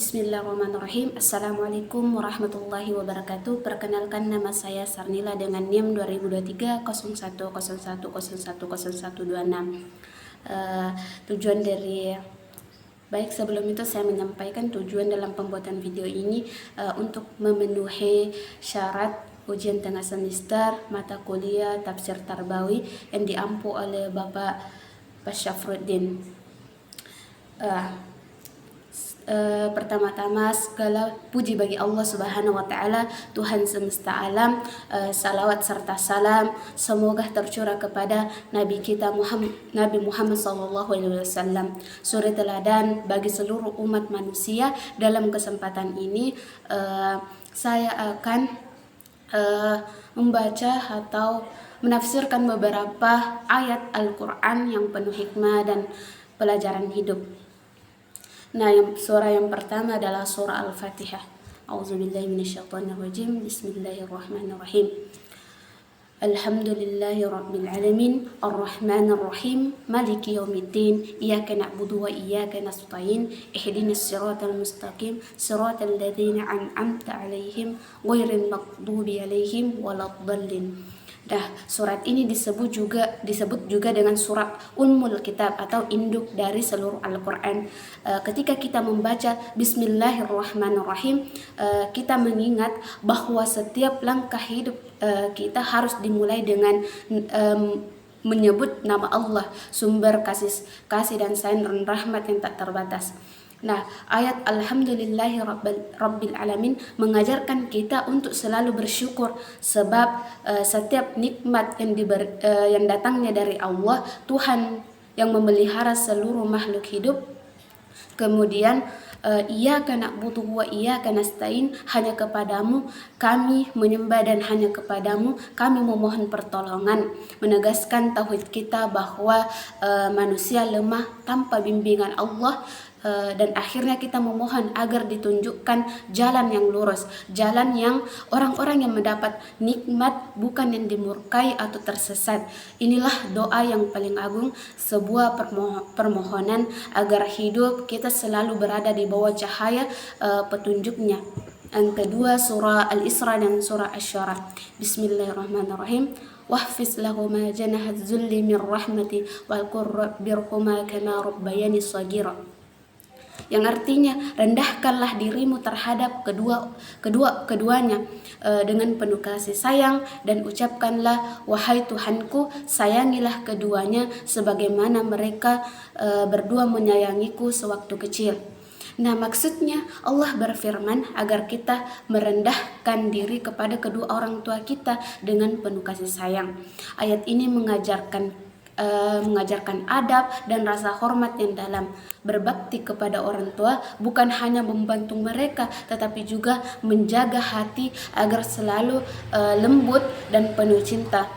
Bismillahirrahmanirrahim. Assalamualaikum warahmatullahi wabarakatuh. Perkenalkan, nama saya Sarnila dengan NIM 2023 0101010126. Tujuan dari sebelum itu saya menyampaikan tujuan dalam pembuatan video ini untuk memenuhi syarat ujian tengah semester mata kuliah tafsir Tarbawi yang diampu oleh Bapak Syafruddin. Pertama-tama segala puji bagi Allah Subhanahu wa taala, Tuhan semesta alam. Salawat serta salam semoga tercurah kepada Nabi Muhammad sallallahu alaihi wasallam, suri teladan bagi seluruh umat manusia. Dalam kesempatan ini saya akan membaca atau menafsirkan beberapa ayat Al-Qur'an yang penuh hikmah dan pelajaran hidup. Nah, surah yang pertama adalah surah Al-Fatihah. A'udzubillahi minasyaitonirrajim. Bismillahirrahmanirrahim. Alhamdulillahirabbil alamin, arrahmanirrahim, maliki yaumiddin, iyyaka na'budu wa iyyaka nasta'in, ihdinas siratal mustaqim, siratal ladzina an'amta 'alaihim, ghairil maghdubi 'alaihim waladdallin. Surat ini disebut juga dengan surat Ummul Kitab atau induk dari seluruh Al-Quran. Ketika kita membaca Bismillahirrahmanirrahim, kita mengingat bahwa setiap langkah hidup kita harus dimulai dengan menyebut nama Allah, sumber kasih dan sayang dan rahmat yang tak terbatas. Nah, ayat Alhamdulillahi Rabbil Alamin mengajarkan kita untuk selalu bersyukur sebab setiap nikmat yang datangnya dari Allah, Tuhan yang memelihara seluruh makhluk hidup. Kemudian iyyaka na'budu wa iyyaka nasta'in, hanya kepadamu kami menyembah dan hanya kepadamu kami memohon pertolongan, menegaskan tauhid kita bahwa manusia lemah tanpa bimbingan Allah. Dan akhirnya kita memohon agar ditunjukkan jalan yang lurus, jalan yang orang-orang yang mendapat nikmat bukan yang dimurkai atau tersesat. Inilah doa yang paling agung, sebuah permohonan agar hidup kita selalu berada di bawah cahaya petunjuknya. Yang kedua, surah Al-Isra dan surah Asy-Syura. Bismillahirrahmanirrahim. Wahfiz lahuma janahaz zulli min rahmati wal qur rabbirhuma kama rabbayani shaghira. Yang artinya, rendahkanlah dirimu terhadap keduanya dengan penuh kasih sayang, dan ucapkanlah, wahai Tuhanku, sayangilah keduanya sebagaimana mereka berdua menyayangiku sewaktu kecil. Nah, maksudnya Allah berfirman agar kita merendahkan diri kepada kedua orang tua kita dengan penuh kasih sayang. Ayat ini mengajarkan adab dan rasa hormat yang dalam. Berbakti kepada orang tua bukan hanya membantu mereka, tetapi juga menjaga hati agar selalu lembut dan penuh cinta.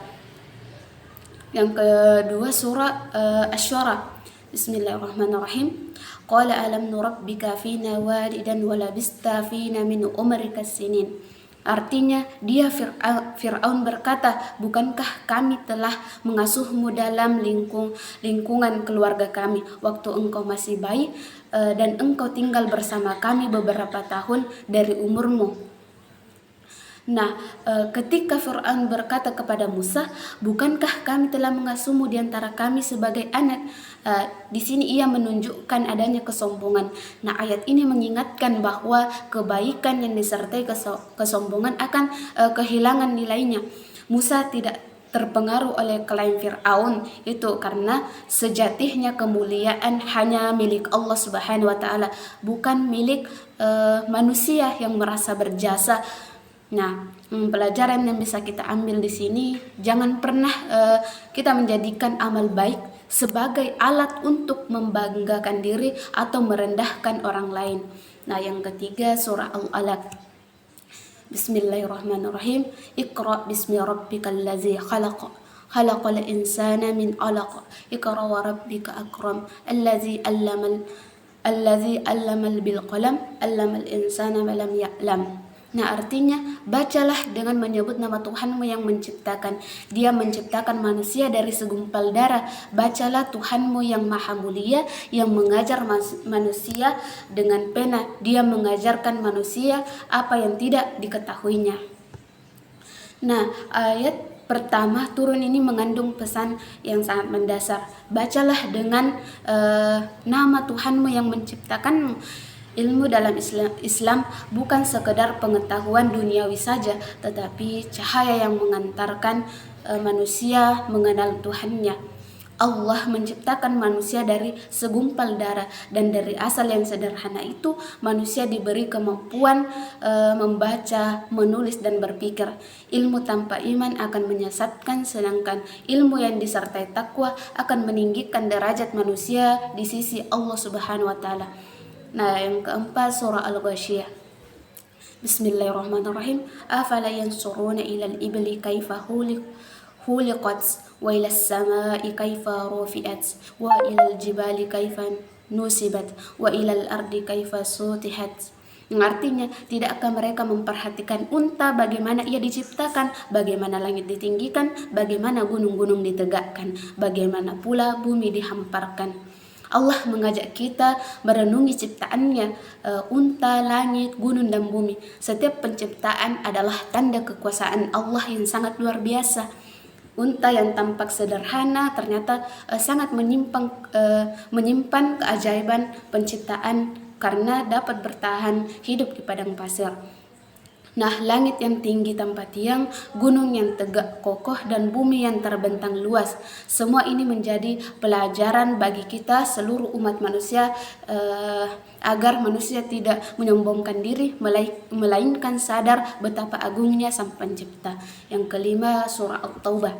Yang kedua, surah Asy-Syura. Bismillahirrahmanirrahim. Qala alam nurabbika fina walidan wa labista fina min umrika sinin. Artinya, Fir'aun berkata, bukankah kami telah mengasuhmu dalam lingkungan keluarga kami waktu engkau masih bayi, dan engkau tinggal bersama kami beberapa tahun dari umurmu. Nah, ketika Fir'aun berkata kepada Musa, bukankah kami telah mengasuhmu di antara kami sebagai anak? Di sini ia menunjukkan adanya kesombongan. Nah, ayat ini mengingatkan bahwa kebaikan yang disertai kesombongan akan kehilangan nilainya. Musa tidak terpengaruh oleh klaim Fir'aun itu karena sejatinya kemuliaan hanya milik Allah Subhanahu wa taala, bukan milik manusia yang merasa berjasa. Nah, pelajaran yang bisa kita ambil di sini, jangan pernah kita menjadikan amal baik sebagai alat untuk membanggakan diri atau merendahkan orang lain. Nah, yang ketiga, surah Al-Alaq. Bismillahirrahmanirrahim. Iqra bismi rabbikal ladzi khalaq. Khalaqal insana min 'alaq. Iqra wa rabbika akram. Alladzi 'allamal bil qalam. 'Allamal insana ma lam ya'lam. Nah, artinya bacalah dengan menyebut nama Tuhanmu yang menciptakan. Dia menciptakan manusia dari segumpal darah. Bacalah Tuhanmu yang maha mulia, yang mengajar manusia dengan pena. Dia mengajarkan manusia apa yang tidak diketahuinya. Nah, ayat pertama turun ini mengandung pesan yang sangat mendasar. Bacalah dengan nama Tuhanmu yang menciptakan. Ilmu dalam Islam bukan sekedar pengetahuan duniawi saja, tetapi cahaya yang mengantarkan manusia mengenal Tuhannya. Allah menciptakan manusia dari segumpal darah, dan dari asal yang sederhana itu manusia diberi kemampuan membaca, menulis, dan berpikir. Ilmu tanpa iman akan menyesatkan, sedangkan ilmu yang disertai takwa akan meninggikan derajat manusia di sisi Allah Subhanahu wa taala. Nah, yang keempat surah Al-Ghasyiyah. Bismillahirrahmanirrahim. Afala yansuruna ilal ibli kaifa khuliqat wa ilal samai kaifa rufi'at wa ilal jibali kaifa nusibat wa ilal ardi kaifa sutihat. Yang artinya, tidakkah mereka memperhatikan unta bagaimana ia diciptakan, bagaimana langit ditinggikan, bagaimana gunung-gunung ditegakkan, bagaimana pula bumi dihamparkan. Allah mengajak kita merenungi ciptaannya, unta, langit, gunung, dan bumi. Setiap penciptaan adalah tanda kekuasaan Allah yang sangat luar biasa. Unta yang tampak sederhana ternyata sangat menyimpan keajaiban penciptaan karena dapat bertahan hidup di padang pasir. Nah, langit yang tinggi tanpa tiang, gunung yang tegak kokoh, dan bumi yang terbentang luas. Semua ini menjadi pelajaran bagi kita seluruh umat manusia agar manusia tidak menyombongkan diri, melainkan sadar betapa agungnya Sang Pencipta. Yang kelima, surah At-Taubah.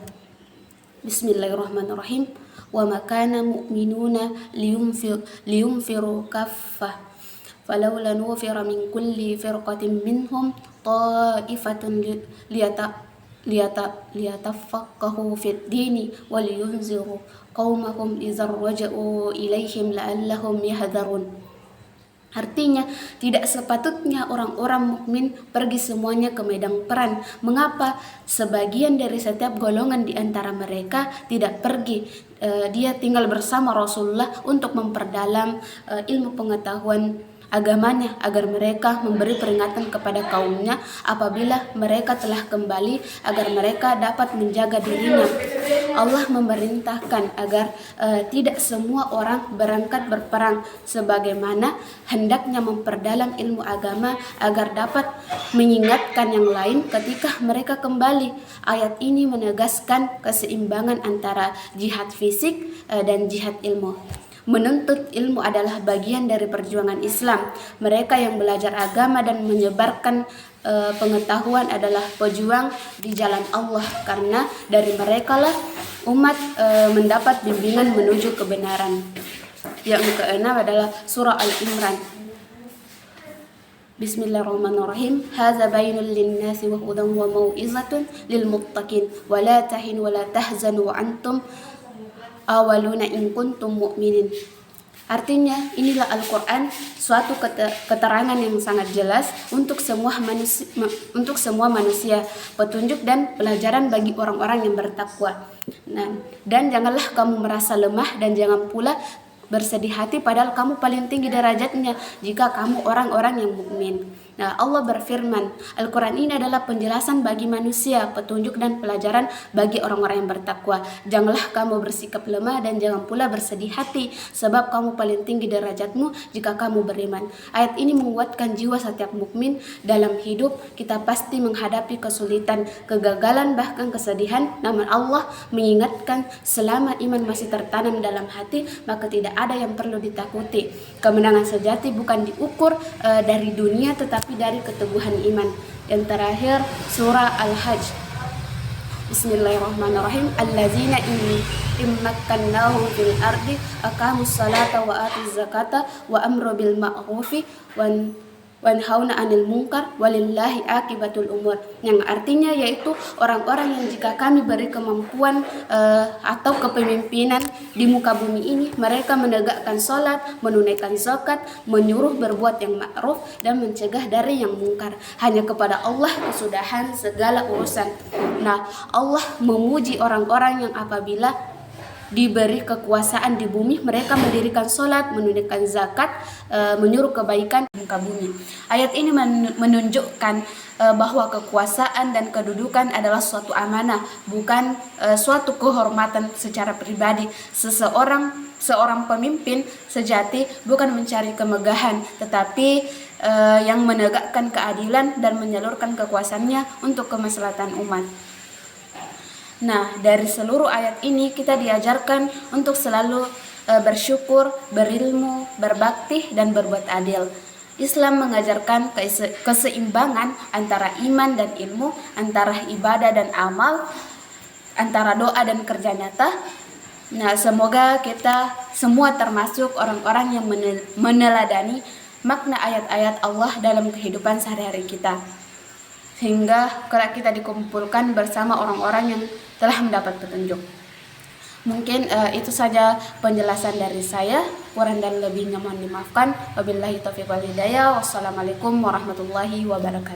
Bismillahirrahmanirrahim. Wa ma kana mu'minuna liyunfiru kaffah. فلولا نوفر من كل فرقة منهم طائفة ليتفقهوا في الدين ولينذروا قومهم إذا رجعوا إليهم لعلهم يحذرون. Artinya, tidak sepatutnya orang-orang mukmin pergi semuanya ke medan perang. Mengapa? Sebagian dari setiap golongan di antara mereka tidak pergi. Dia tinggal bersama Rasulullah untuk memperdalam ilmu pengetahuan agamanya, agar mereka memberi peringatan kepada kaumnya apabila mereka telah kembali, agar mereka dapat menjaga dirinya. Allah memerintahkan agar tidak semua orang berangkat berperang, sebagaimana hendaknya memperdalam ilmu agama agar dapat mengingatkan yang lain ketika mereka kembali. Ayat ini menegaskan keseimbangan antara jihad fisik dan jihad ilmu. Menuntut ilmu adalah bagian dari perjuangan Islam. Mereka yang belajar agama dan menyebarkan pengetahuan adalah pejuang di jalan Allah, karena dari merekalah umat mendapat bimbingan menuju kebenaran. Yang keenam adalah surah Al-Imran. Bismillahirrahmanirrahim. Hadza bainul linnasi wa hudan wa mau'izatun lil muttaqin wa la tahinu wa la tahzanu wa antum awaluna in kuntum mu'minin. Artinya, inilah Al-Quran, suatu keterangan yang sangat jelas untuk semua manusia, petunjuk dan pelajaran bagi orang-orang yang bertakwa. Nah, dan janganlah kamu merasa lemah dan jangan pula bersedih hati padahal kamu paling tinggi derajatnya jika kamu orang-orang yang mukmin. Nah, Allah berfirman, Al-Quran ini adalah penjelasan bagi manusia, petunjuk dan pelajaran bagi orang-orang yang bertakwa. Janganlah kamu bersikap lemah dan jangan pula bersedih hati, sebab kamu paling tinggi derajatmu jika kamu beriman. Ayat ini menguatkan jiwa setiap mukmin dalam hidup. Kita pasti menghadapi kesulitan, kegagalan, bahkan kesedihan. Namun Allah mengingatkan selama iman masih tertanam dalam hati, maka tidak ada yang perlu ditakuti. Kemenangan sejati bukan diukur dari dunia, tetapi dari keteguhan iman. Yang terakhir, surah Al-Hajj. Bismillahirrahmanirrahim. Allazina immakkannahum fil ardi aqamus salata wa atuz zakata wa amru bil ma'rufi wanhauna 'anil munkar walillahi akibatul umur, yang artinya yaitu orang-orang yang jika kami beri kemampuan atau kepemimpinan di muka bumi ini, mereka menegakkan sholat, menunaikan zakat, menyuruh berbuat yang ma'ruf dan mencegah dari yang mungkar. Hanya kepada Allah kesudahan segala urusan. Nah, Allah memuji orang-orang yang apabila diberi kekuasaan di bumi, mereka mendirikan sholat, menunaikan zakat, menyuruh kebaikan di muka bumi. Ayat ini menunjukkan bahwa kekuasaan dan kedudukan adalah suatu amanah, bukan suatu kehormatan secara pribadi. Seorang pemimpin sejati bukan mencari kemegahan, tetapi yang menegakkan keadilan dan menyalurkan kekuasaannya untuk kemaslahatan umat. Nah, dari seluruh ayat ini kita diajarkan untuk selalu bersyukur, berilmu, berbakti, dan berbuat adil. Islam mengajarkan keseimbangan antara iman dan ilmu, antara ibadah dan amal, antara doa dan kerja nyata. Nah, semoga kita semua termasuk orang-orang yang meneladani makna ayat-ayat Allah dalam kehidupan sehari-hari kita, sehingga kelak kita dikumpulkan bersama orang-orang yang telah mendapat petunjuk. Mungkin itu saja penjelasan dari saya. Kurang dan lebihnya mohon dimaafkan. Wabillahi taufiq wal hidayah. Wassalamualaikum warahmatullahi wabarakatuh.